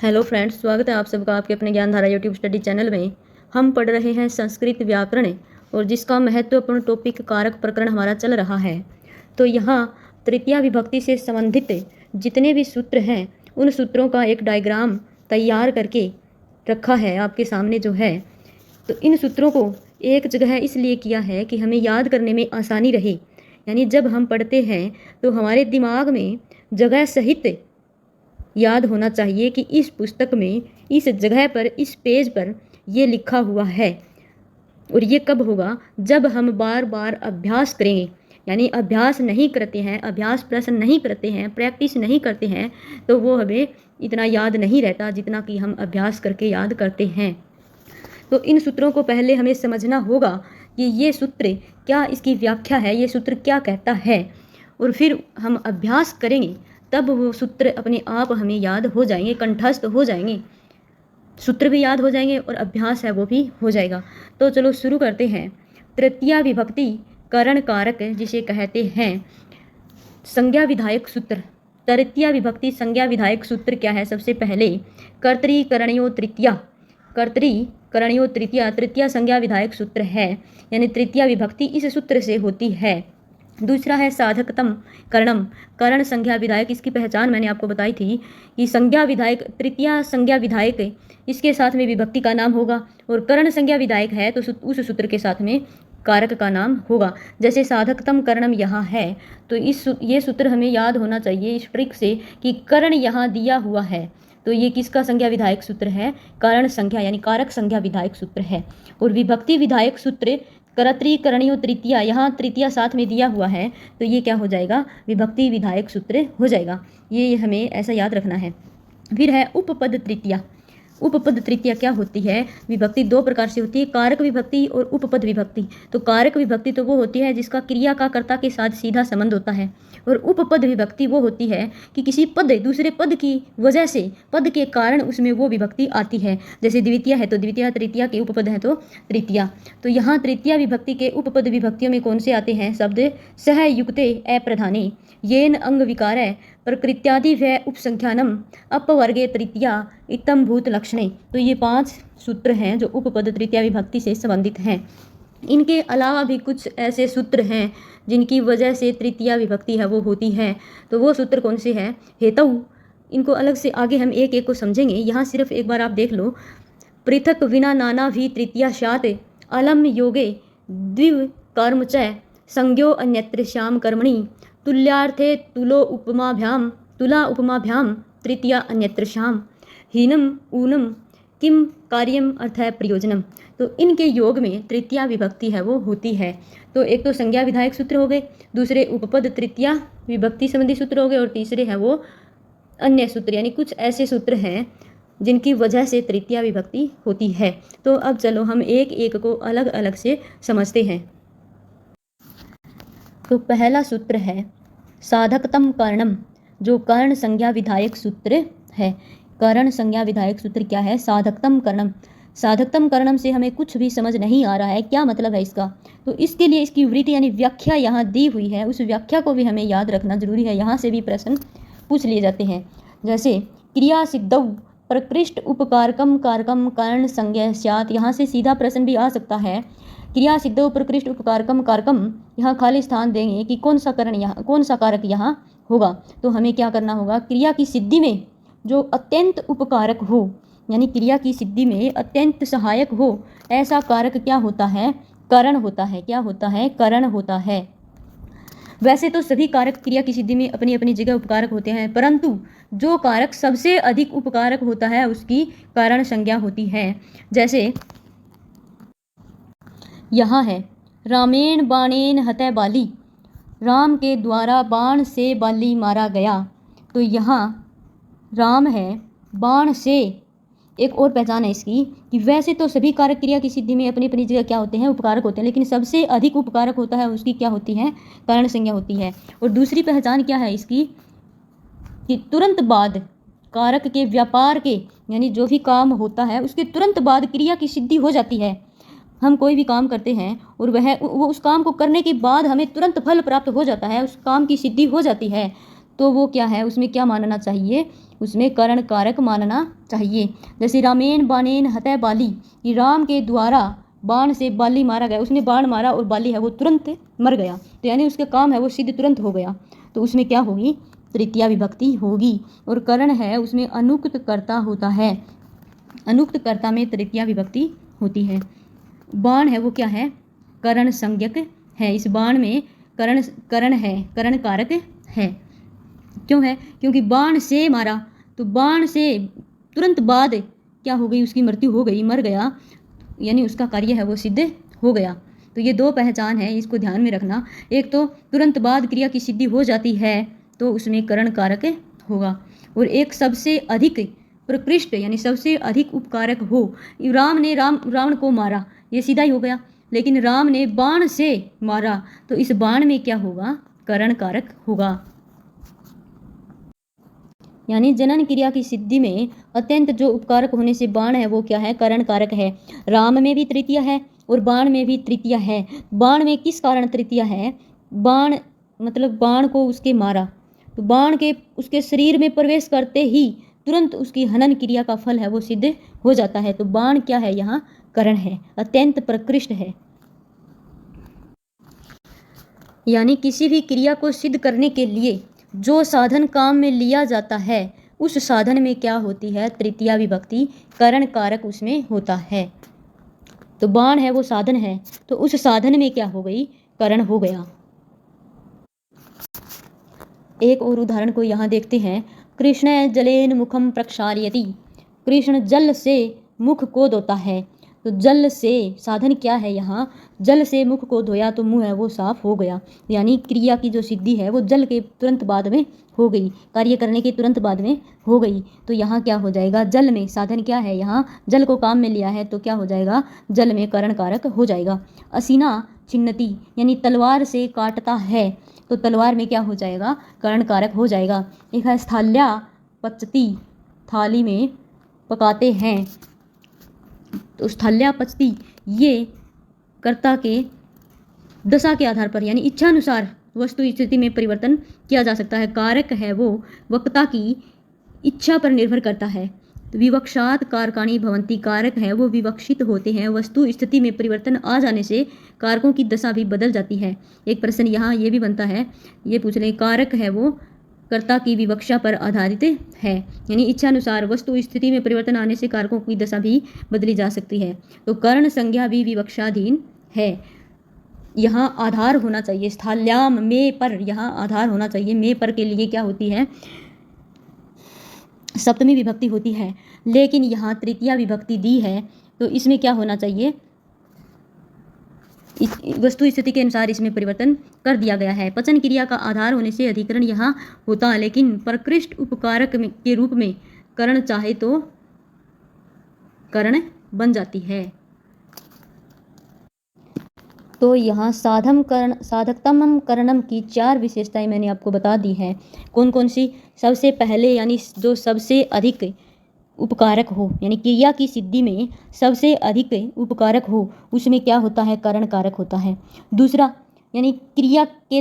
Hello friends, स्वागत है आप सबका आपके अपने ज्ञानधारा यूट्यूब स्टडी चैनल में। हम पढ़ रहे हैं संस्कृत व्याकरण और जिसका महत्वपूर्ण टॉपिक कारक प्रकरण हमारा चल रहा है। तो यहाँ तृतीया विभक्ति से संबंधित जितने भी सूत्र हैं उन सूत्रों का एक डायग्राम तैयार करके रखा है आपके सामने जो है। तो इन सूत्रों को एक जगह इसलिए किया है कि हमें याद करने में आसानी रहे, यानी जब हम पढ़ते हैं तो हमारे दिमाग में जगह सहित याद होना चाहिए कि इस पुस्तक में इस जगह पर इस पेज पर ये लिखा हुआ है। और ये कब होगा? जब हम बार बार अभ्यास करेंगे, यानी अभ्यास नहीं करते हैं, अभ्यास प्रश्न नहीं करते हैं, प्रैक्टिस नहीं करते हैं तो वो हमें इतना याद नहीं रहता जितना कि हम अभ्यास करके याद करते हैं। तो इन सूत्रों को पहले हमें समझना होगा कि ये सूत्र क्या, इसकी व्याख्या है, ये सूत्र क्या कहता है, और फिर हम अभ्यास करेंगे तब वो सूत्र अपने आप हमें याद हो जाएंगे, कंठस्थ हो जाएंगे, सूत्र भी याद हो जाएंगे और अभ्यास है वो भी हो जाएगा। तो चलो शुरू करते हैं। तृतीया विभक्ति करण कारक जिसे कहते हैं संज्ञा विधायक सूत्र। तृतीया विभक्ति संज्ञा विधायक सूत्र क्या है? सबसे पहले कर्तरी करणीयो तृतीया, कर्तरी करणीयो तृतीया तृतीया संज्ञा विधायक सूत्र है, यानी तृतीया विभक्ति इस सूत्र से होती है। दूसरा है साधकतम करणम, करण संज्ञा विधायक। इसकी पहचान मैंने आपको बताई थी कि संज्ञा विधायक, तृतीया संज्ञा विधायक इसके साथ में विभक्ति का नाम होगा, और करण संज्ञा विधायक है तो उस सूत्र के साथ में कारक का नाम होगा। जैसे साधकतम करणम यहाँ है तो ये सूत्र हमें याद होना चाहिए इस ट्रिक से कि करण यहाँ दिया हुआ है तो ये किसका संज्ञा विधायक सूत्र है? कारण संज्ञा यानी कारक संज्ञा विधायक सूत्र है। और विभक्ति विधायक सूत्र कर्तरी करणीयो तृतीया, यहाँ तृतीया साथ में दिया हुआ है तो ये क्या हो जाएगा? विभक्ति विधायक सूत्र हो जाएगा। ये हमें ऐसा याद रखना है। फिर है उपपद तृतीया। उपपद तृतीया क्या होती है? विभक्ति दो प्रकार से होती है, कारक विभक्ति और उपपद विभक्ति। तो कारक विभक्ति तो वो होती है जिसका क्रिया का कर्ता के साथ सीधा संबंध होता है, और उपपद विभक्ति वो होती है कि किसी पद, दूसरे पद की वजह से, पद के कारण उसमें वो विभक्ति आती है। जैसे द्वितीया है तो द्वितीया, तृतीया के उपपद है तो तृतीया। तो यहाँ तृतीया विभक्ति के उपपद विभक्तियों में कौन से आते हैं शब्द? सह युक्ते अप्रधाने, येन अंग विकारे, प्रकृत्यादि व उपसंख्यानम, अपवर्गे तृतीया, इत्थम भूत लक्षणे। तो ये 5 सूत्र हैं जो उपपद तृतीया विभक्ति से संबंधित हैं। इनके अलावा भी कुछ ऐसे सूत्र हैं जिनकी वजह से तृतीया विभक्ति है वो होती है। तो वो सूत्र कौन से हैं? हेतु। इनको अलग से आगे हम एक एक को समझेंगे। यहाँ सिर्फ एक बार आप देख लो। पृथक विना नाना भी तृतीया स्यात्, अलम योगे द्विव कर्म च, संज्ञो अन्यत्र श्याम कर्मणि, तुल्यार्थे तुलो उपमाभ्याम, तुला उपमाभ्याम तृतीया अन्यत्र श्याम, हीनम ऊनम किम कार्यम अर्थाय प्रयोजनम। तो इनके योग में तृतीया विभक्ति है वो होती है। तो एक तो संज्ञा विधायक सूत्र हो गए, दूसरे उपपद तृतीया विभक्ति संबंधी सूत्र हो गए, और तीसरे हैं वो अन्य सूत्र, यानी कुछ ऐसे सूत्र हैं जिनकी वजह से तृतीया विभक्ति होती है। तो अब चलो हम एक एक को अलग अलग से समझते हैं। तो पहला सूत्र है साधकतम करणम, जो कर्ण संज्ञा विधायक सूत्र है। कर्ण संज्ञा विधायक सूत्र क्या है? साधकतम करणम। साधकतम करणम से हमें कुछ भी समझ नहीं आ रहा है, क्या मतलब है इसका? तो इसके लिए इसकी वृत्ति यानी व्याख्या यहाँ दी हुई है, उस व्याख्या को भी हमें याद रखना जरूरी है। यहाँ से भी प्रश्न पूछ लिए जाते हैं। जैसे क्रिया सिद्धौ प्रकृष्ट उपकारकम कारकम कर्ण संज्ञा स्यात्, यहाँ से सीधा प्रश्न भी आ सकता है। क्रिया सिद्धौ प्रकृष्ट उपकारकम कारकम, यहाँ खाली स्थान देंगे कि कौन सा करण यहाँ, कौन सा कारक यहाँ होगा। तो हमें क्या करना होगा? क्रिया की सिद्धि में जो अत्यंत उपकारक हो, यानी क्रिया की सिद्धि में अत्यंत सहायक हो, ऐसा कारक क्या होता है? करण होता है। क्या होता है? करण होता है। वैसे तो सभी कारक क्रिया की सिद्धि में अपनी अपनी जगह उपकारक होते हैं, परंतु जो कारक सबसे अधिक उपकारक होता है उसकी कारण संज्ञा होती है। जैसे यहाँ है रामेण बाणेन हतः बाली, राम के द्वारा बाण से बाली मारा गया। तो यहाँ राम है, बाण से। एक और पहचान है इसकी कि वैसे तो सभी कारक क्रिया की सिद्धि में अपनी अपनी जगह क्या होते हैं? उपकारक होते हैं, लेकिन सबसे अधिक उपकारक होता है उसकी क्या होती है? कारण संज्ञा होती है। और दूसरी पहचान क्या है इसकी कि तुरंत बाद कारक के व्यापार के, यानी जो भी काम होता है उसके तुरंत बाद क्रिया की सिद्धि हो जाती है। हम कोई भी काम करते हैं और वो उस काम को करने के बाद हमें तुरंत फल प्राप्त हो जाता है, उस काम की सिद्धि हो जाती है, तो वो क्या है, उसमें क्या मानना चाहिए, उसमें करण कारक मानना चाहिए। जैसे रामेण बाणेन हतः बाली, कि राम के द्वारा बाण से बाली मारा गया, उसने बाण मारा और बाली है वो तुरंत मर गया, तो यानी उसका काम है वो सिद्ध तुरंत हो गया, तो उसमें क्या होगी, तृतीया विभक्ति होगी। और करण है उसमें अनुक्त कर्ता होता है, अनुक्त कर्ता में तृतीया विभक्ति होती है। बाण है वो क्या है, करण संज्ञक है, इस बाण में करण है, करण कारक है। क्यों है, क्योंकि बाण से मारा, तो बाण से तुरंत बाद क्या हो गई, उसकी मृत्यु हो गई, मर गया, यानी उसका कार्य है वो सिद्ध हो गया। तो ये दो पहचान है, इसको ध्यान में रखना। एक तो तुरंत बाद क्रिया की सिद्धि हो जाती है तो उसमें करण कारक होगा, और एक सबसे अधिक प्रकृष्ट यानी सबसे अधिक उपकारक हो। राम ने रावण को मारा, ये सीधा ही हो गया, लेकिन राम ने बाण से मारा, तो इस बाण में क्या होगा, करण कारक होगा। यानी जनन क्रिया की सिद्धि में अत्यंत जो उपकारक होने से बाण है वो क्या है, करण कारक है। राम में भी तृतीय है और बाण में भी तृतीय है। बाण में किस कारण तृतीय है, बाण मतलब बाण को उसके मारा, तो बाण के उसके शरीर में प्रवेश करते ही तुरंत उसकी हनन क्रिया का फल है वो सिद्ध हो जाता है, तो बाण क्या है, यहाँ करण है, अत्यंत प्रकृष्ट है। यानी किसी भी क्रिया को सिद्ध करने के लिए जो साधन काम में लिया जाता है उस साधन में क्या होती है, तृतीया विभक्ति, करण कारक उसमें होता है। तो बाण है वो साधन है, तो उस साधन में क्या हो गई, करण हो गया। एक और उदाहरण को यहाँ देखते हैं। कृष्ण जलेन मुखम प्रक्षालयति, कृष्ण जल से मुख को धोता है, तो जल से साधन क्या है, यहाँ जल से मुख को धोया तो मुंह है वो साफ हो गया, यानी क्रिया की जो सिद्धि है वो जल के तुरंत बाद में हो गई, कार्य करने के तुरंत बाद में हो गई। तो यहाँ क्या हो जाएगा, जल में साधन क्या है, यहाँ जल को काम में लिया है, तो क्या हो जाएगा, जल में करण कारक हो जाएगा। असीना छिन्नति यानी तलवार से काटता है, तो तलवार में क्या हो जाएगा, करण कारक हो जाएगा। एक है स्थाल्या पचती, थाली में पकाते हैं, तो स्थाल्या पचती ये कर्ता के दशा के आधार पर यानी इच्छानुसार वस्तु स्थिति में परिवर्तन किया जा सकता है। कारक है वो वक्ता की इच्छा पर निर्भर करता है। विवक्षात कारकाणी भवंती, कारक है वो विवक्षित होते हैं, वस्तु स्थिति में परिवर्तन आ जाने से कारकों की दशा भी बदल जाती है। एक प्रश्न यहाँ ये भी बनता है, ये पूछ लें, कारक है वो कर्ता की विवक्षा पर आधारित है, यानी इच्छानुसार वस्तु स्थिति में परिवर्तन आने से कारकों की दशा भी बदली जा सकती है। तो कर्ण संज्ञा भी विवक्षाधीन है, यहाँ आधार होना चाहिए, स्थाल्याम में पर यहाँ आधार होना चाहिए, में पर के लिए क्या होती है, सप्तमी विभक्ति होती है, लेकिन यहाँ तृतीया विभक्ति दी है, तो इसमें क्या होना चाहिए, वस्तु स्थिति के अनुसार इसमें परिवर्तन कर दिया गया है। पचन क्रिया का आधार होने से अधिकरण यहाँ होता है, लेकिन प्रकृष्ट उपकारक के रूप में करण चाहे तो करण बन जाती है। तो यहाँ साधकतम करणम की 4 विशेषताएं मैंने आपको बता दी हैं। कौन कौन सी, सबसे पहले यानी जो सबसे अधिक उपकारक हो, यानी क्रिया की सिद्धि में सबसे अधिक उपकारक हो, उसमें क्या होता है, करण कारक होता है। दूसरा, यानी क्रिया के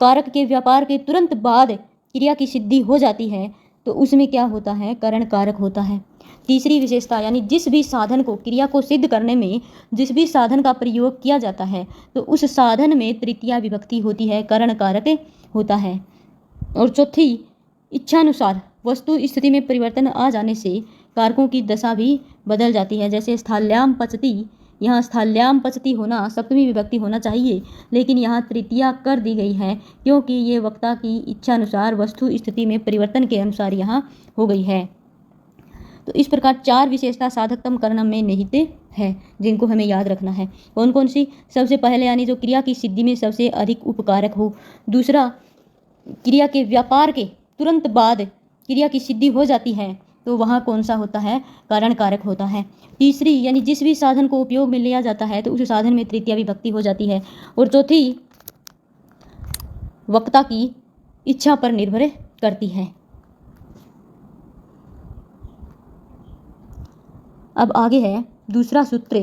कारक के व्यापार के तुरंत बाद क्रिया की सिद्धि हो जाती है, तो उसमें क्या होता है, करण कारक होता है। तीसरी विशेषता, यानी जिस भी साधन को, क्रिया को सिद्ध करने में जिस भी साधन का प्रयोग किया जाता है, तो उस साधन में तृतीया विभक्ति होती है, करण कारक होता है। और चौथी, इच्छानुसार वस्तु स्थिति में परिवर्तन आ जाने से कारकों की दशा भी बदल जाती है। जैसे स्थाल्याम पचती, यहाँ स्थाल्याम पचती होना सप्तमी विभक्ति होना चाहिए, लेकिन यहाँ तृतीया कर दी गई है, क्योंकि ये वक्ता की इच्छानुसार वस्तु स्थिति में परिवर्तन के अनुसार यहाँ हो गई है। तो इस प्रकार 4 विशेषता साधकतम करणम में निहित है, जिनको हमें याद रखना है। कौन कौन सी, सबसे पहले यानी जो क्रिया की सिद्धि में सबसे अधिक उपकारक हो। दूसरा, क्रिया के व्यापार के तुरंत बाद क्रिया की सिद्धि हो जाती है, तो वहाँ कौन सा होता है, करण कारक होता है। तीसरी, यानी जिस भी साधन को उपयोग में लिया जाता है तो उस साधन में तृतीया विभक्ति हो जाती है। और चौथी, वक्ता की इच्छा पर निर्भर करती है। अब आगे है दूसरा सूत्र,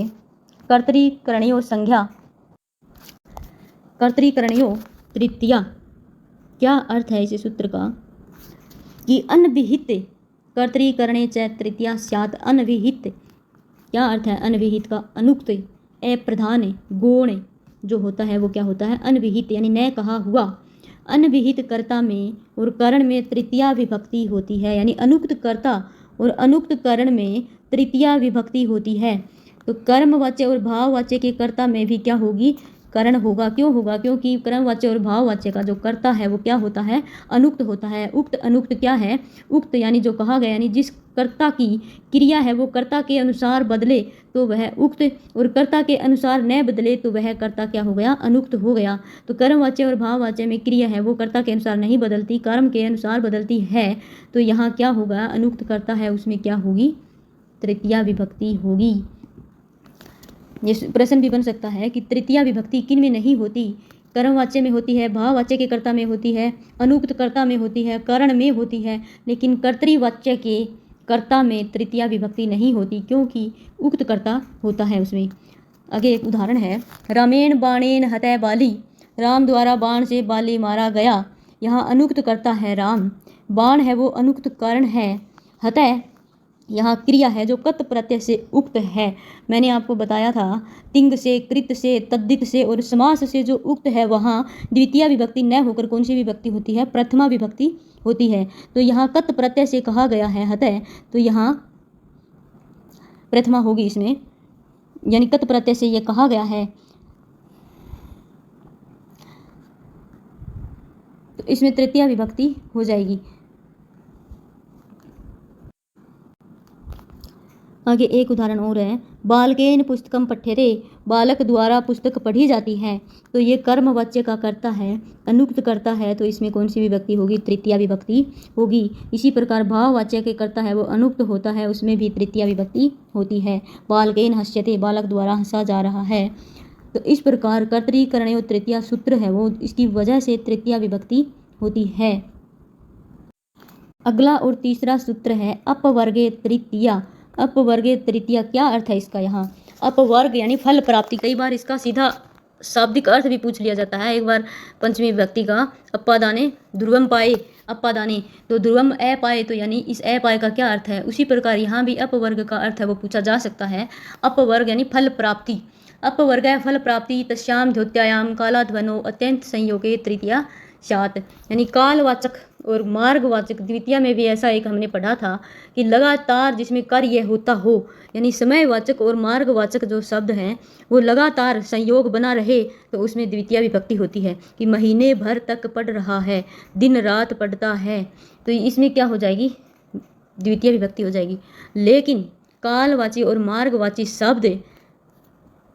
कर्तरीकरणीय संज्ञा, कर्तरीकरणीय तृतीया। क्या अर्थ है इस सूत्र का, कि अनभिहित कर्तरीकरणे च तृतीया स्यात्। अनभिहित क्या अर्थ है? अनभिहित का अनुक्त अप्रधान गौण जो होता है वो क्या होता है? अनभिहित यानी न कहा हुआ। अनभिहित कर्ता में और करण में तृतीया विभक्ति होती है, यानी अनुक्त कर्ता और अनुक्त करण में तृतीया विभक्ति होती है। तो कर्मवाच्य और भाववाच्य के कर्ता में भी क्या होगी? करण होगा। क्यों होगा? क्योंकि कर्मवाच्य और भाववाच्य का जो कर्ता है वो क्या होता है? अनुक्त होता है। उक्त अनुक्त क्या है? उक्त यानी जो कहा गया, यानी जिस कर्ता की क्रिया है वो कर्ता के अनुसार बदले तो वह उक्त, और कर्ता के अनुसार न बदले तो वह कर्ता क्या हो गया? अनुक्त हो गया। तो कर्मवाच्य और भाववाच्य में क्रिया है वो कर्ता के अनुसार नहीं बदलती, कर्म के अनुसार बदलती है। तो यहाँ क्या होगा? अनुक्त कर्ता है उसमें क्या होगी? तृतीया विभक्ति होगी। ये प्रश्न भी बन सकता है कि तृतीया विभक्ति किन में नहीं होती? कर्मवाच्य में होती है, भाववाच्य के कर्ता में होती है, अनुक्त कर्ता में होती है, करण में होती है, लेकिन कर्तृवाच्य के कर्ता में तृतीया विभक्ति नहीं होती क्योंकि उक्त कर्ता होता है उसमें। आगे एक उदाहरण है, रामेण बाणेन हतः बाली। राम द्वारा बाण से बाली मारा गया। यहाँ अनुक्त कर्ता है राम, बाण है वो अनुक्त करण है, हतः यहाँ क्रिया है जो कत प्रत्यय से उक्त है। मैंने आपको बताया था तिंग से, कृत से, तद्धित से और समास से जो उक्त है वहाँ द्वितीय विभक्ति न होकर कौन सी विभक्ति होती है? प्रथमा विभक्ति होती है। तो यहाँ कत प्रत्यय से कहा गया है हतः, तो यहाँ प्रथमा होगी इसमें, यानी कत प्रत्यय से ये कहा गया है, तो इसमें तृतीया विभक्ति हो जाएगी। आगे एक उदाहरण और है, बालकेन पुस्तकम पठ्यते। बालक द्वारा पुस्तक पढ़ी जाती है। तो ये कर्मवाच्य का कर्ता है, अनुक्त कर्ता है, तो इसमें कौन सी विभक्ति होगी? तृतीया विभक्ति होगी। इसी प्रकार भाववाच्य के कर्ता है वो अनुक्त होता है, उसमें भी तृतीया विभक्ति होती है। बालकेन हस्यते, बालक द्वारा हंसा जा रहा है। तो इस प्रकार कर्तरीकरण तृतीया सूत्र है वो इसकी वजह से तृतीया विभक्ति होती है। अगला और तीसरा सूत्र है अपवर्गे तृतीया। अपवर्गे तृतीया क्या अर्थ है इसका? यहाँ अपवर्ग यानी फल प्राप्ति। कई बार इसका सीधा शाब्दिक अर्थ भी पूछ लिया जाता है। एक बार पंचमी विभक्ति का अप्पादाने ध्रुवम पाए, अप्पादाने तो ध्रुवम अ पाए, तो यानी इस अ पाए का क्या अर्थ है? उसी प्रकार यहाँ भी अपवर्ग का अर्थ है वो पूछा जा सकता है। अपवर्ग यानी फल प्राप्ति। अपवर्ग फल प्राप्ति तस्याम द्योत्यायाम कालाध्वनो अत्यंत संयोगे तृतीया स्यात्। यानी कालवाचक और मार्गवाचक द्वितीय में भी ऐसा एक हमने पढ़ा था कि लगातार जिसमें कार्य होता हो, यानी समयवाचक और मार्गवाचक जो शब्द हैं वो लगातार संयोग बना रहे तो उसमें द्वितीय विभक्ति होती है। कि महीने भर तक पढ़ रहा है, दिन रात पढ़ता है, तो इसमें क्या हो जाएगी? द्वितीय विभक्ति हो जाएगी। लेकिन कालवाची और मार्गवाची शब्द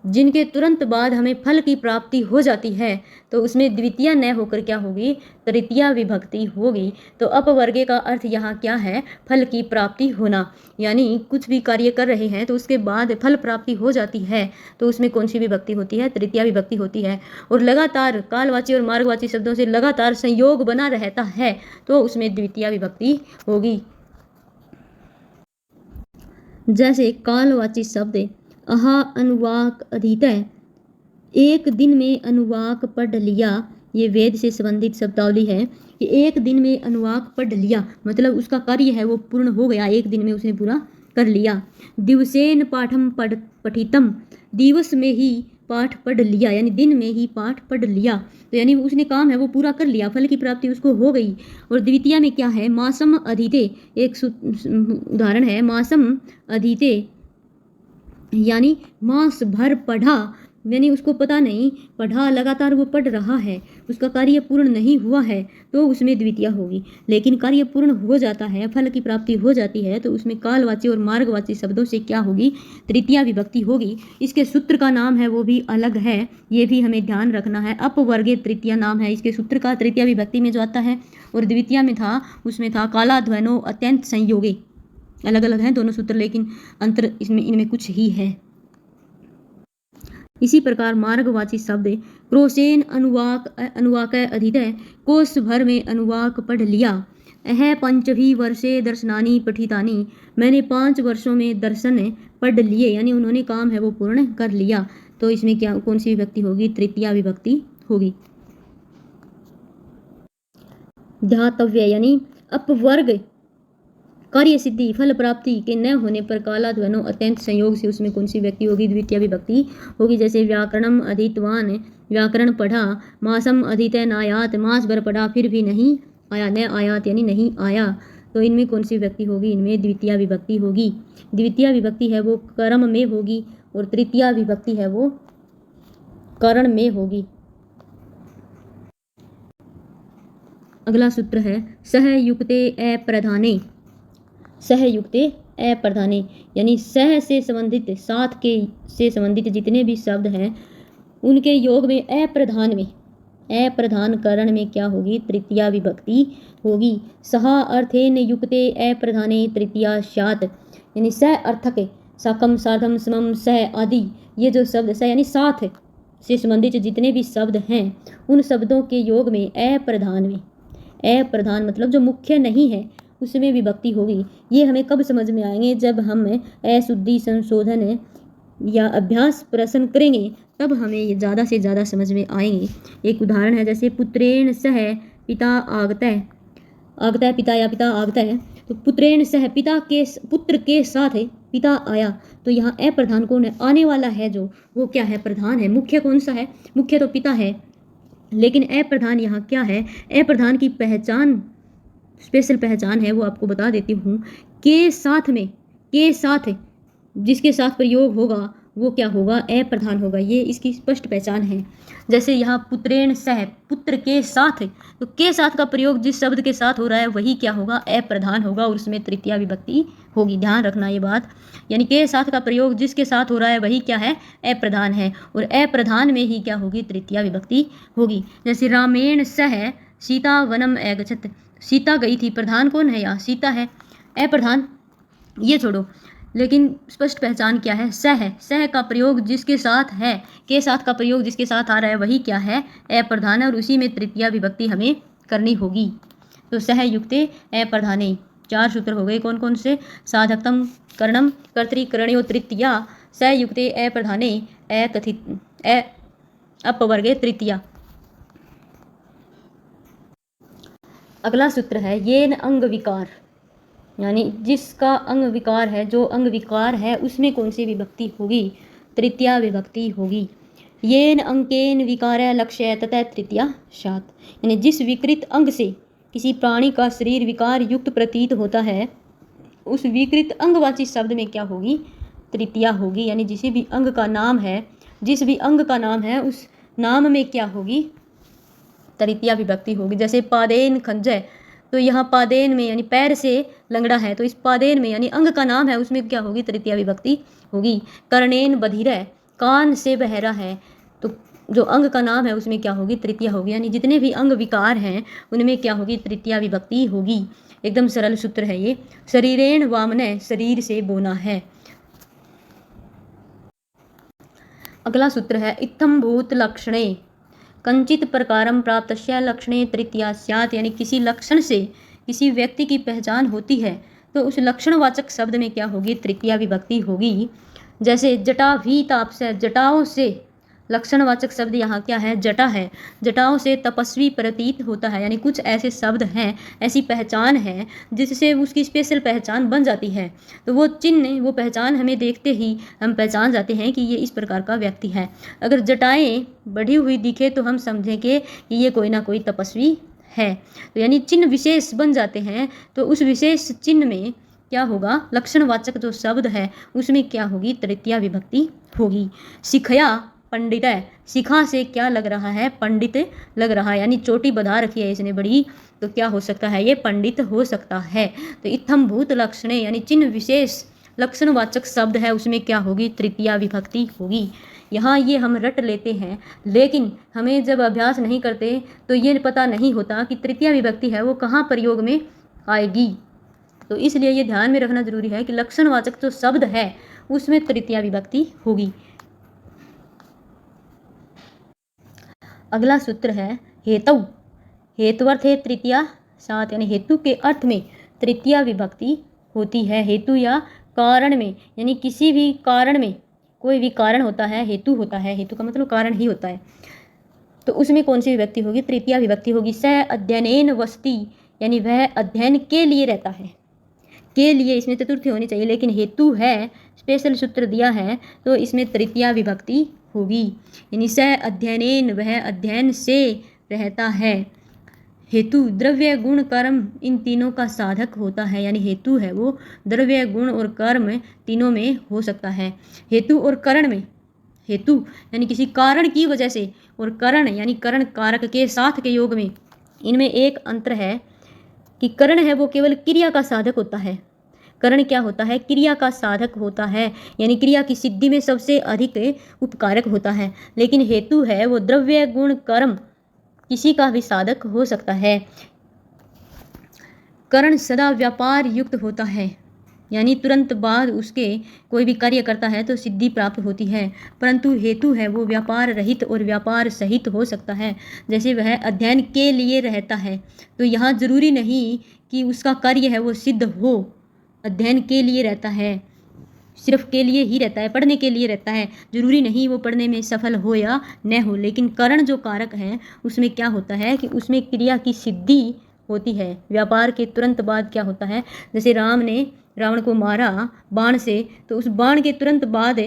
जिनके तुरंत बाद हमें फल की प्राप्ति हो जाती है तो उसमें द्वितीय न होकर क्या होगी? तृतीया विभक्ति होगी। तो अपवर्गे का अर्थ यहाँ क्या है? फल की प्राप्ति होना। यानी कुछ भी कार्य कर रहे हैं तो उसके बाद फल प्राप्ति हो जाती है तो उसमें कौन सी विभक्ति होती है? तृतीया विभक्ति होती है। और लगातार कालवाची और मार्गवाची शब्दों से लगातार संयोग बना रहता है तो उसमें द्वितीया विभक्ति होगी। जैसे कालवाची शब्द अहा अनुवाक अधीतः, एक दिन में अनुवाक पढ़ लिया। ये वेद से संबंधित शब्दावली है कि एक दिन में अनुवाक पढ़ लिया, मतलब उसका कार्य है वो पूर्ण हो गया, एक दिन में उसने पूरा कर लिया। दिवसेन पाठम पठितम, दिवस में ही पाठ पढ़ लिया, यानी दिन में ही पाठ पढ़ लिया, तो यानी उसने काम है वो पूरा कर लिया, फल की प्राप्ति उसको हो गई। और द्वितीय में क्या है? मासम अधीते, एक उदाहरण है, मासम अधीते यानी मास भर पढ़ा, यानी उसको पता नहीं, पढ़ा लगातार वो पढ़ रहा है, उसका कार्य पूर्ण नहीं हुआ है तो उसमें द्वितीय होगी। लेकिन कार्य पूर्ण हो जाता है, फल की प्राप्ति हो जाती है तो उसमें कालवाची और मार्गवाची शब्दों से क्या होगी? तृतीया विभक्ति होगी। इसके सूत्र का नाम है वो भी अलग है, ये भी हमें ध्यान रखना है। अपवर्गे तृतीया नाम है इसके सूत्र का, तृतीया विभक्ति में जो आता है। और द्वितीय में था, उसमें था कालाध्वनो अत्यंत संयोगे। अलग अलग हैं दोनों सूत्र लेकिन अंतर इसमें इनमें कुछ ही है। इसी प्रकार मार्गवाची शब्द क्रोशेन अनुवाक अधीतः, कोष भर में अनुवाक पढ़ लिया। अह पंचभी वर्षे दर्शनानि पठितानि, मैंने 5 वर्षों में दर्शन पढ़ लिए, यानी उन्होंने काम है वो पूर्ण कर लिया। तो इसमें क्या कौन सी विभक्ति होगी? तृतीया विभक्ति होगी। ध्यातव्य यानी अपवर्ग कार्य सिद्धि फल प्राप्ति के न होने पर कालाध्वनो अत्यंत संयोग से उसमें कौन सी व्यक्ति होगी? द्वितीय विभक्ति होगी। जैसे व्याकरणम अधीतवान, व्याकरण पढ़ा, मासम अधीतय नायात, मास भर पढ़ा फिर भी नहीं आया, न आयात यानी नहीं आया। तो इनमें कौन सी व्यक्ति होगी? इनमें द्वितीय विभक्ति होगी। द्वितीय विभक्ति है वो कर्म में होगी और तृतीय विभक्ति है वो करण में होगी। अगला सूत्र है सहयुक्ते अप्रधाने। सहयुक्ते अप्रधाने यानी सह से संबंधित, साथ के से संबंधित जितने भी शब्द हैं उनके योग में अप्रधान में, अप्रधान करण में क्या होगी? तृतीया विभक्ति होगी। सहा अर्थेन युक्ते अप्रधाने तृतीया स्यात् यानी सह अर्थक, साकम साधम समम सह आदि, ये जो शब्द सह यानी साथ से संबंधित जितने भी शब्द हैं उन शब्दों के योग में अप्रधान में, अप्रधान मतलब जो मुख्य नहीं है उसमें विभक्ति होगी। ये हमें कब समझ में आएंगे? जब हम अशुद्धि संशोधन या अभ्यास प्रश्न करेंगे तब हमें ये ज़्यादा से ज़्यादा समझ में आएंगे। एक उदाहरण है जैसे पुत्रेण सह पिता आगतः, आगतः पिता या पिता आगतः है, तो पुत्रेण सह पिता के, पुत्र के साथ है पिता आया, तो यहाँ अप्रधान कौन है? आने वाला है जो, वो क्या है? प्रधान है। मुख्य कौन सा है? मुख्य तो पिता है, लेकिन अप्रधान यहाँ क्या है? अप्रधान की पहचान, स्पेशल पहचान है वो आपको बता देती हूँ। के साथ में, के साथ जिसके साथ प्रयोग होगा वो क्या होगा? अप्रधान होगा। ये इसकी स्पष्ट पहचान है। जैसे यहाँ पुत्रेण सह, पुत्र के साथ, तो के साथ का प्रयोग जिस शब्द के साथ हो रहा है वही क्या होगा? अप्रधान होगा और उसमें तृतीया विभक्ति होगी। ध्यान रखना ये बात, यानी के साथ का प्रयोग जिसके साथ हो रहा है वही क्या है? अप्रधान है, और अप्रधान में ही क्या होगी? तृतीया विभक्ति होगी। जैसे रामेण सह सीता वनम अगच्छत्, सीता गई थी, प्रधान कौन है? यहाँ सीता है, अप्रधान ये छोड़ो, लेकिन स्पष्ट पहचान क्या है? सह है। सह का प्रयोग जिसके साथ है, के साथ का प्रयोग जिसके साथ आ रहा है वही क्या है? अप्रधान है, और उसी में तृतीया विभक्ति हमें करनी होगी। तो सहयुक्ते अप्रधाने चार सूत्र हो गए। कौन कौन से? साधकतम करणम कर्तृकरणयो तृतीया, सहयुक्ते अप्रधाने अकथित अपवर्गे तृतीया। अगला सूत्र है येन अंग विकार, यानी जिसका अंग विकार है, जो अंग विकार है उसमें कौन सी विभक्ति होगी? तृतीया विभक्ति होगी। येन अंकेन विकार लक्ष्य तथा तृतीया स्यात्, यानी जिस विकृत अंग से किसी प्राणी का शरीर विकार युक्त प्रतीत होता है उस विकृत अंगवाची शब्द में क्या होगी? तृतीया होगी। यानी जिस भी अंग का नाम है, जिस भी अंग का नाम है उस नाम में क्या होगी? तृतीया विभक्ति होगी। जैसे पादेन खंजय, तो यहाँ पादेन में यानी पैर से लंगड़ा है, तो इस पादेन में यानी अंग का नाम है उसमें क्या होगी? तृतीया विभक्ति होगी। कर्णेन बधिरः, कान से बहरा है, तो जो अंग का नाम है उसमें क्या होगी? तृतीया होगी। यानी जितने भी अंग विकार हैं उनमें क्या होगी? तृतीया विभक्ति होगी। एकदम सरल सूत्र है ये। शरीरेण वामनः, शरीर से बोना है। अगला सूत्र है इत्थम भूत लक्षणे कंचित प्रकारम प्राप्तस्य लक्षणे तृतीया स्यात्, यानी किसी लक्षण से किसी व्यक्ति की पहचान होती है तो उस लक्षणवाचक शब्द में क्या होगी? तृतीया विभक्ति होगी। जैसे जटा भी ताप से, जटाओं से लक्षणवाचक शब्द यहाँ क्या है? जटा है। जटाओं से तपस्वी प्रतीत होता है, यानी कुछ ऐसे शब्द हैं, ऐसी पहचान है जिससे उसकी स्पेशल पहचान बन जाती है। तो वो चिन्ह, वो पहचान हमें देखते ही हम पहचान जाते हैं कि ये इस प्रकार का व्यक्ति है। अगर जटाएं बढ़ी हुई दिखे तो हम समझेंगे कि ये कोई ना कोई तपस्वी है। तो यानी चिन्ह विशेष बन जाते हैं, तो उस विशेष चिन्ह में क्या होगा? लक्षणवाचक जो शब्द है उसमें क्या होगी? तृतीया विभक्ति होगी। शिखया पंडित है, शिखा से क्या लग रहा है? पंडित लग रहा है, यानी चोटी बधा रखी है इसने बड़ी, तो क्या हो सकता है? ये पंडित हो सकता है। तो इत्थम भूत लक्षणे यानी चिन्ह विशेष लक्षणवाचक शब्द है उसमें क्या होगी? तृतीया विभक्ति होगी। यहाँ ये हम रट लेते हैं, लेकिन हमें जब अभ्यास नहीं करते तो ये पता नहीं होता कि तृतीया विभक्ति है वो कहाँ प्रयोग में आएगी। तो इसलिए ये ध्यान में रखना जरूरी है कि लक्षणवाचक जो शब्द है उसमें तृतीया विभक्ति होगी। अगला सूत्र है हेतु। हेतुअर्थ है तृतीया स्यात्, यानी हेतु के अर्थ में तृतीया विभक्ति होती है। हेतु या कारण में, यानी किसी भी कारण में, कोई भी कारण होता है हेतु होता है, हेतु का मतलब कारण ही होता है, तो उसमें कौन सी विभक्ति होगी? तृतीया विभक्ति होगी। स अध्ययनेन वसति यानी वह अध्ययन के लिए रहता है। के लिए इसमें चतुर्थी होनी चाहिए, लेकिन हेतु है, स्पेशल सूत्र दिया है तो इसमें तृतीया विभक्ति होगी। यानी स अध्ययनेन, वह अध्ययन से रहता है। हेतु द्रव्य गुण कर्म इन तीनों का साधक होता है, यानी हेतु है वो द्रव्य गुण और कर्म तीनों में हो सकता है। हेतु और करण में, हेतु यानी किसी कारण की वजह से, और करण यानी करण कारक के साथ के योग में, इनमें एक अंतर है कि करण है वो केवल क्रिया का साधक होता है। करण क्या होता है? क्रिया का साधक होता है, यानी क्रिया की सिद्धि में सबसे अधिक उपकारक होता है। लेकिन हेतु है वो द्रव्य गुण कर्म किसी का भी साधक हो सकता है। करण सदा व्यापार युक्त होता है, यानी तुरंत बाद उसके कोई भी कार्य करता है तो सिद्धि प्राप्त होती है। परंतु हेतु है वो व्यापार रहित और व्यापार सहित हो सकता है। जैसे वह अध्ययन के लिए रहता है, तो यहाँ जरूरी नहीं कि उसका कार्य है वो सिद्ध हो। अध्ययन के लिए रहता है, सिर्फ के लिए ही रहता है, पढ़ने के लिए रहता है, जरूरी नहीं वो पढ़ने में सफल हो या न हो। लेकिन करण जो कारक है उसमें क्या होता है कि उसमें क्रिया की सिद्धि होती है। व्यापार के तुरंत बाद क्या होता है, जैसे राम ने रावण को मारा बाण से, तो उस बाण के तुरंत बाद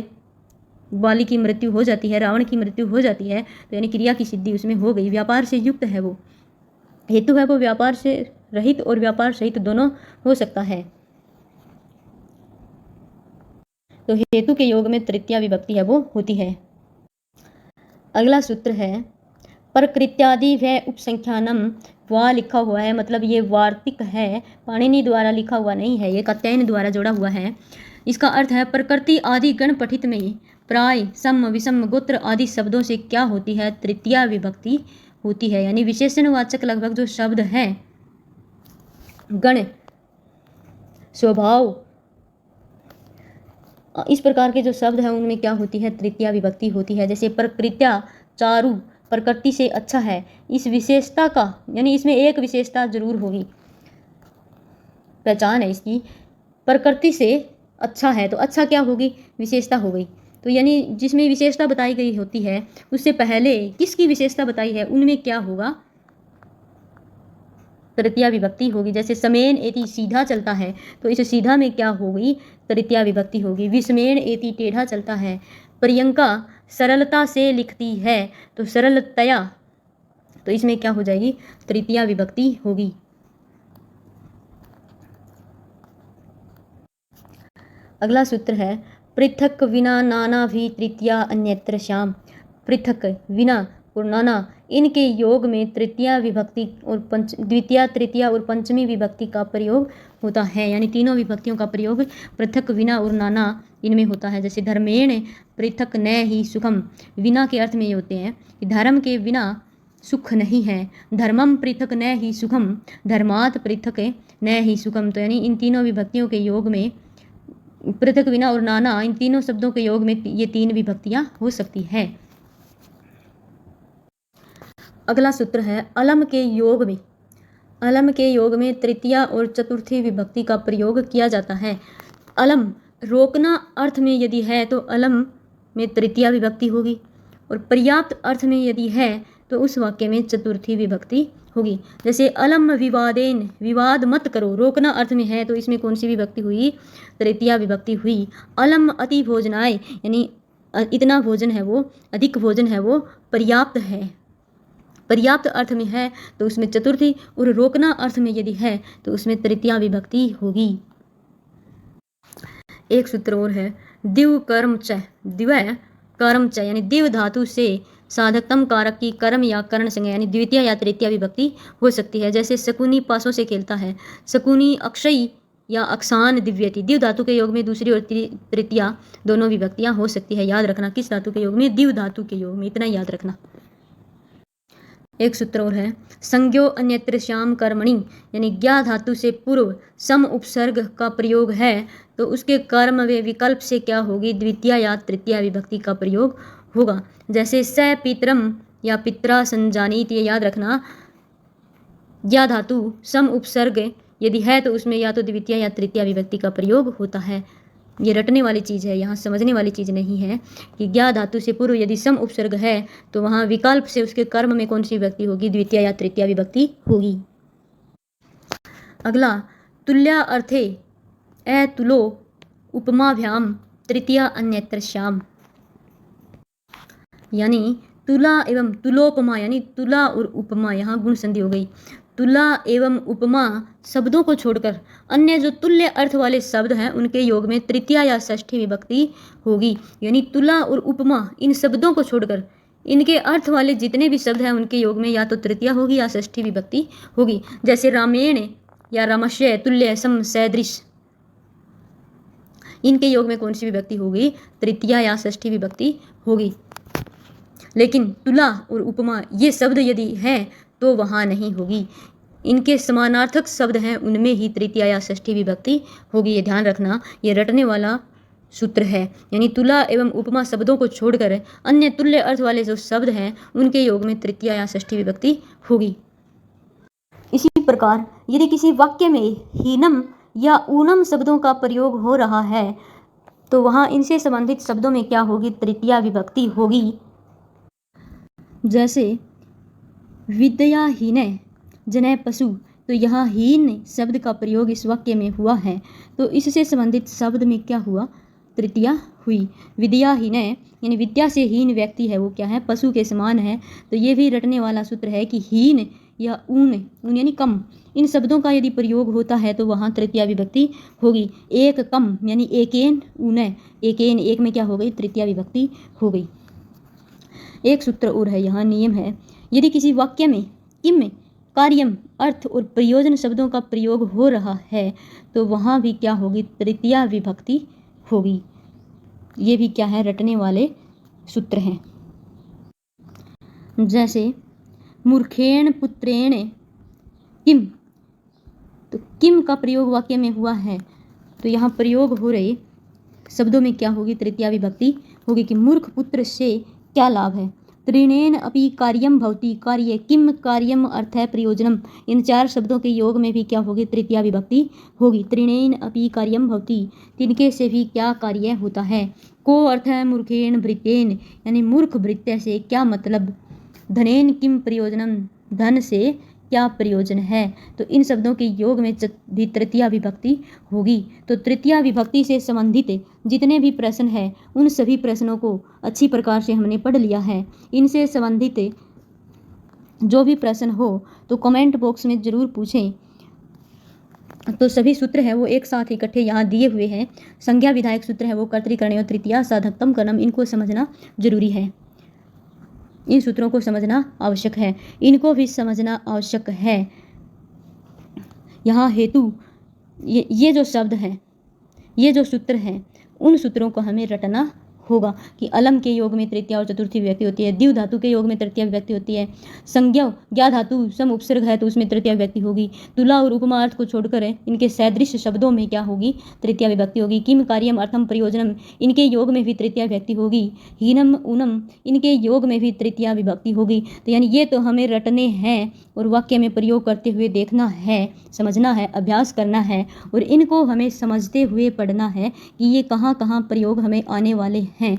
बाली की मृत्यु हो जाती है, रावण की मृत्यु हो जाती है, तो यानी क्रिया की सिद्धि उसमें हो गई। व्यापार से युक्त है वो। हेतु है वो व्यापार से रहित और व्यापार सहित दोनों हो सकता है। तो हेतु के योग में तृतीया विभक्ति है वो होती है। अगला सूत्र है प्रकृत्यादि व उपसंख्यानम। वहाँ लिखा हुआ है, मतलब ये वार्तिक है, पाणिनि द्वारा लिखा हुआ नहीं है, ये कात्यायन द्वारा जोड़ा हुआ है। इसका अर्थ है प्रकृति आदि गण पठित में प्राय सम विषम गोत्र आदि शब्दों से क्या होती है? तृतीया विभक्ति होती है। यानी विशेषणवाचक लगभग जो शब्द हैं, गण, स्वभाव, इस प्रकार के जो शब्द हैं उनमें क्या होती है? तृतीया विभक्ति होती है। जैसे प्रकृत्या, चारु, प्रकृति से अच्छा है, इस विशेषता का, यानी इसमें एक विशेषता जरूर होगी, पहचान है इसकी, प्रकृति से अच्छा है, तो अच्छा क्या होगी? विशेषता हो गई। तो यानी जिसमें विशेषता बताई गई होती है उससे पहले किसकी विशेषता बताई है उनमें क्या होगा? तृतीया विभक्ति होगी। जैसे समेन एति, सीधा चलता है, तो इस सीधा में क्या होगी? तृतीया विभक्ति होगी। विस्मेन एति, टेढ़ा चलता है। प्रियंका सरलता से लिखती है, तो सरलतया, तो इसमें क्या हो जाएगी? तृतीया विभक्ति होगी। अगला सूत्र है पृथक विना नाना भी तृतीया अन्यत्र श्याम। पृथक, विना और नाना, इनके योग में तृतीया विभक्ति और द्वितीया, तृतीया और पंचमी विभक्ति का प्रयोग होता है। यानी तीनों विभक्तियों का प्रयोग पृथक, विना और नाना इनमें होता है। जैसे धर्मेण पृथक न ही सुखम, विना के अर्थ में ये होते हैं कि धर्म के बिना सुख नहीं है। धर्मम पृथक न ही सुखम, धर्मात पृथक न ही सुखम। तो यानी इन तीनों विभक्तियों के योग में पृथक, विना और नाना, इन तीनों शब्दों के योग में ये तीन विभक्तियां हो सकती है। अगला सूत्र है अलम के योग में। अलम के योग में तृतीया और चतुर्थी विभक्ति का प्रयोग किया जाता है। अलम रोकना अर्थ में यदि है तो अलम में तृतीया विभक्ति होगी, और पर्याप्त अर्थ में यदि है तो उस वाक्य में चतुर्थी विभक्ति होगी। जैसे अलम विवादेन, विवाद मत करो, रोकना अर्थ में है तो इसमें कौन सी विभक्ति हुई? तृतीया विभक्ति हुई। अलम अति भोजनाय, यानी इतना भोजन है वो, अधिक भोजन है वो, पर्याप्त है। पर्याप्त अर्थ में है तो उसमें चतुर्थी, और रोकना अर्थ में यदि है तो उसमें तृतीया विभक्ति होगी। एक सूत्र और है दिव कर्म च। दिव कर्म च, यानी दिव धातु से साधकतम कारक की कर्म या करण संज्ञा, यानी द्वितीय या तृतीया विभक्ति हो सकती है। जैसे शकुनी पासों से खेलता है, शकुनी अक्षय या अक्सान दिव्यति। दिव धातु के योग में दूसरी और तृतीया दोनों विभक्तियां हो सकती है। याद रखना किस धातु के योग में? दिव धातु के योग में, इतना याद रखना। एक सूत्र और है संज्ञो अन्यत्र श्याम कर्मणि, यानी ज्ञा धातु से पूर्व सम उपसर्ग का प्रयोग है तो उसके कर्म व विकल्प से क्या होगी? द्वितीय या तृतीया विभक्ति का प्रयोग होगा। जैसे स पितरम या पित्रा संजानीत, ये याद रखना। ज्ञा धातु सम उपसर्ग यदि है तो उसमें या तो द्वितीय या तृतीया विभक्ति का प्रयोग होता है। ये रटने वाली चीज़ है, यहाँ समझने वाली चीज़ नहीं है कि ज्ञा धातु से पूर्व यदि सम उपसर्ग है तो वहाँ विकल्प से उसके कर्म में कौन सी विभक्ति होगी? द्वितीय या तृतीया विभक्ति होगी। अगला तुल्या अर्थे अतुलो उपमाभ्याम तृतीया अन्यत्र श्याम, यानी तुला एवं तुलोपमा यानी तुला और उपमा, यहाँ गुण संधि हो गई। तुला एवं उपमा शब्दों को छोड़कर अन्य जो तुल्य अर्थ वाले शब्द हैं उनके योग में तृतीया या षष्ठी विभक्ति होगी। यानी तुला और उपमा इन शब्दों को छोड़कर इनके अर्थ वाले जितने भी शब्द हैं उनके योग में या तो तृतीया होगी या षष्ठी विभक्ति होगी। जैसे रामेण या रामस्य, तुल्य, सम, सदृश, इनके योग में कौन सी विभक्ति होगी? तृतीया या षष्ठी विभक्ति होगी। लेकिन तुला और उपमा ये शब्द यदि हैं तो वहाँ नहीं होगी। इनके समानार्थक शब्द हैं उनमें ही तृतीया या षष्ठी विभक्ति होगी। ये ध्यान रखना, ये रटने वाला सूत्र है। यानी तुला एवं उपमा शब्दों को छोड़कर अन्य तुल्य अर्थ वाले जो शब्द हैं उनके योग में तृतीया या षष्ठी विभक्ति होगी। इसी प्रकार यदि किसी वाक्य में हीनम या ऊनम शब्दों का प्रयोग हो रहा है तो वहाँ इनसे संबंधित शब्दों में क्या होगी? तृतीया विभक्ति होगी। जैसे विद्याहीन जनै पशु, तो यहाँ हीन शब्द का प्रयोग इस वाक्य में हुआ है तो इससे संबंधित शब्द में क्या हुआ? तृतीया हुई। विद्याहीन यानी विद्या से हीन व्यक्ति है वो क्या है? पशु के समान है। तो ये भी रटने वाला सूत्र है कि हीन या ऊन यानी कम, इन शब्दों का यदि प्रयोग होता है तो वहाँ तृतीया विभक्ति होगी। एक कम यानी एकेन ऊन, एकेन एक में क्या हो गई? तृतीया विभक्ति हो गई। एक सूत्र और है, यहाँ नियम है, यदि किसी वाक्य में किम, कार्यम, अर्थ और प्रयोजन शब्दों का प्रयोग हो रहा है तो वहाँ भी क्या होगी? तृतीया विभक्ति होगी। ये भी क्या है? रटने वाले सूत्र हैं। जैसे मूर्खेण पुत्रेण किम, तो किम का प्रयोग वाक्य में हुआ है तो यहाँ प्रयोग हो रहे शब्दों में क्या होगी? तृतीया विभक्ति होगी कि मूर्ख पुत्र से क्या लाभ है। त्रिणेन अपि कार्यम भवति, कार्य, किम, कार्यम, अर्थ है, प्रयोजनम, इन चार शब्दों के योग में भी क्या होगी? तृतीया विभक्ति होगी। त्रिणेन अपि कार्यम भवति, तिनके से भी क्या कार्य होता है। को अर्थ है मूर्खेण भृत्येन यानी मूर्ख भृत्य से क्या मतलब। धनेन किम प्रयोजनम, धन से क्या प्रयोजन है। तो इन शब्दों के योग में भी तृतीया विभक्ति होगी। तो तृतीया विभक्ति से संबंधित जितने भी प्रश्न हैं उन सभी प्रश्नों को अच्छी प्रकार से हमने पढ़ लिया है। इनसे संबंधित जो भी प्रश्न हो तो कमेंट बॉक्स में ज़रूर पूछें। तो सभी सूत्र हैं वो एक साथ इकट्ठे यहाँ दिए हुए हैं। संज्ञा विधायक सूत्र है वो कर्तृकरणीय, तृतीया, साधकतम, कर्णम, इनको समझना जरूरी है। इन सूत्रों को समझना आवश्यक है, इनको भी समझना आवश्यक है। यहाँ हेतु ये जो शब्द हैं, ये जो सूत्र हैं, उन सूत्रों को हमें रटना होगा कि अलम के योग में तृतीया और चतुर्थी विभक्ति होती है, द्विव धातु के योग में तृतीया विभक्ति होती है, संज्ञा ज्ञा धातु सम उपसर्ग है तो उसमें तृतीया विभक्ति होगी। तुला और उपमा अर्थ को छोड़कर इनके सदृश शब्दों में क्या होगी? तृतीया विभक्ति होगी। किम, कार्यम, अर्थम, प्रयोजनम, इनके योग में भी तृतीया विभक्ति होगी। हीनम, ऊनम, इनके योग में भी तृतीया विभक्ति होगी। तो यानी ये तो हमें रटने हैं और वाक्य में प्रयोग करते हुए देखना है, समझना है, अभ्यास करना है और इनको हमें समझते हुए पढ़ना है कि ये कहाँ कहाँ प्रयोग हमें आने वाले हैं।